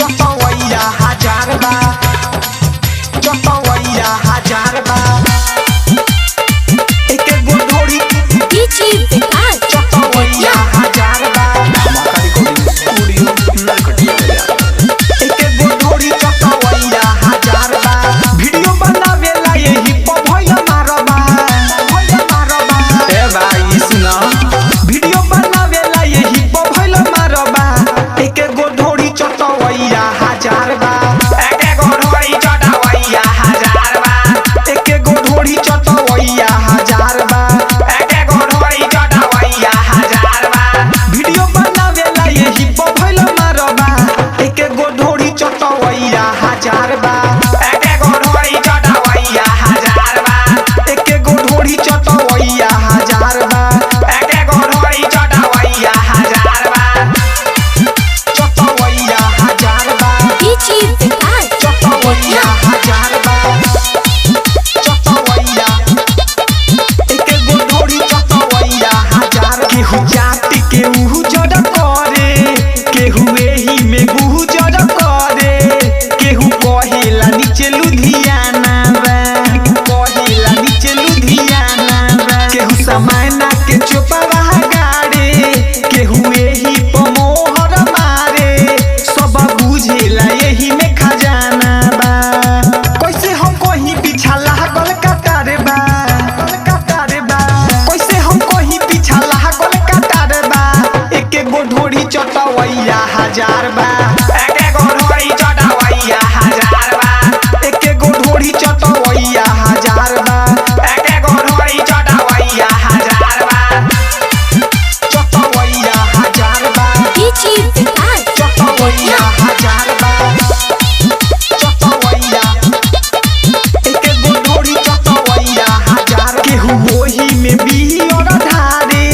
चटवैया हजार बा, चटवैया हजार बा। एक गो ढोरी चटवैया हजार बा। एक गो ढोरी चटवैया हजार बा। वीडियो बनावेला यही पर भइल मारबा, भइल मारबा। ए भाई सुना, वीडियो बनावेला यही पर भइल मारबा। एक गो ढोरी चटवैया हजार बा। एक गो ढोरी चटवैया हजार बा। एक गो ढोरी चटवैया हजार बा। एक गो ढोरी चटवैया हजार बा। वीडियो बनावेला यही पर भइल मारबा। एक गो ढोरी चटवैया हजार बा। एक गो ढोरी चटवैया हजार बा। एक गो ढोरी चटवैया हजार बा। एक गो ढोरी चटवैया हजार बा। चटवैया हजार बा। चटवैया हजार बा। चटवैया एक गो ढोरी चटवैया हजार। केहू जाति केहू जड़ करे, केहू एही में गुजर करे। केहू कहेला नीचे लुधियाना बा, कहेला नीचे लुधियाना बा। केहू समाना के चोपवा गाड़े, केहू एही पर मोहर मारे। सब बुझेला यही में खजाना बा। कैसे हम कहीं पीछा लागल कतार बा, कतार बा। कैसे हम कहीं पीछा लागल कतार बा। एक गो ढोरी चटवैया हजार बा। एक गो ढोरी चटवैया हजार बा। एक गो ढोरी चटवैया हजार बा। एक गो ढोरी चटवैया हजार बा। चटवैया हजार बा। चटवैया हजार बा। चटवैया एक गो ढोरी चटवैया हजार। केहू ओही में बियर धारे,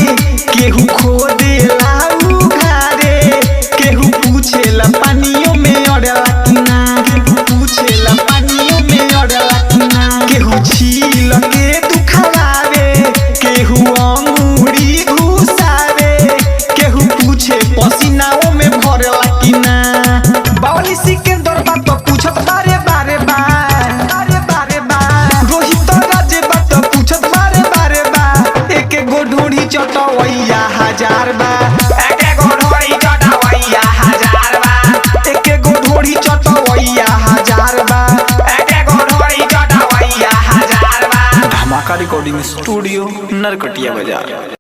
केहू खोदेला उघारे। केहू पूछेला पानियों में अड़ला कि ना, केहू पूछेला पानियों में अड़ला कि ना। केहू छील के दुखवावे, केहू अंगूरी घुसावे। केहू पूछे पसीनाओं में भरला कि ना। बावली सिकंदर बात पूछत बारे बारे बार, बारे बारे बार। रोहित राजे बात पूछत बारे बारे बार। एक गो ढोरी चटवैया हजार बा। एक गो ढोरी चटवैया हजार बा। एक गो ढोरी चटवैया हजार बा। एक गो ढोरी चटवैया हजार बा। धमाका रिकॉर्डिंग स्टूडियो, नरकटिया बाजार।